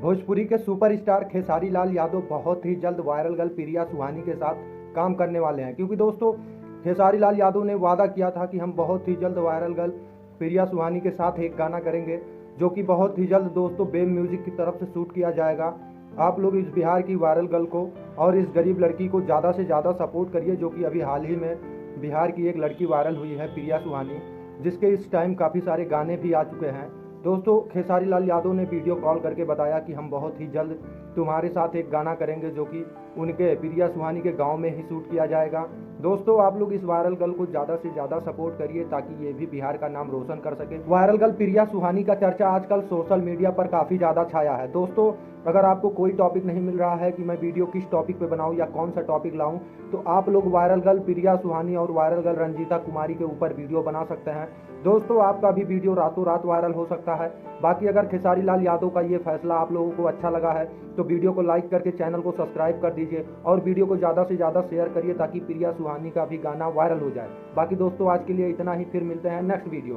भोजपुरी के सुपरस्टार खेसारी लाल यादव बहुत ही जल्द वायरल गर्ल प्रिया सुहानी के साथ काम करने वाले हैं, क्योंकि दोस्तों खेसारी लाल यादव ने वादा किया था कि हम बहुत ही जल्द वायरल गर्ल प्रिया सुहानी के साथ एक गाना करेंगे, जो कि बहुत ही जल्द दोस्तों बेब म्यूजिक की तरफ से शूट किया जाएगा। आप लोग इस बिहार की वायरल गर्ल को और इस गरीब लड़की को ज़्यादा से ज़्यादा सपोर्ट करिए, जो कि अभी हाल ही में बिहार की एक लड़की वायरल हुई है प्रिया सुहानी, जिसके इस टाइम काफ़ी सारे गाने भी आ चुके हैं। दोस्तों खेसारी लाल यादव ने वीडियो कॉल करके बताया कि हम बहुत ही जल्द तुम्हारे साथ एक गाना करेंगे, जो कि उनके प्रिया सुहानी के गांव में ही शूट किया जाएगा। दोस्तों आप लोग इस वायरल गर्ल को ज़्यादा से ज़्यादा सपोर्ट करिए, ताकि ये भी बिहार का नाम रोशन कर सके। वायरल गर्ल प्रिया सुहानी का चर्चा आजकल सोशल मीडिया पर काफ़ी ज़्यादा छाया है। दोस्तों अगर आपको कोई टॉपिक नहीं मिल रहा है कि मैं वीडियो किस टॉपिक पे बनाऊं या कौन सा टॉपिक लाऊं, तो आप लोग वायरल गर्ल प्रिया सुहानी और वायरल गर्ल रंजीता कुमारी के ऊपर वीडियो बना सकते हैं। दोस्तों आपका भी वीडियो रातों रात वायरल हो सकता है। बाकी अगर खेसारी लाल यादव का ये फैसला आप लोगों को अच्छा लगा है तो वीडियो को लाइक करके चैनल को सब्सक्राइब कर दीजिए और वीडियो को ज़्यादा से ज़्यादा शेयर करिए, ताकि प्रिया सुहानी का भी गाना वायरल हो जाए। बाकी दोस्तों आज के लिए इतना ही, फिर मिलते हैं नेक्स्ट वीडियो।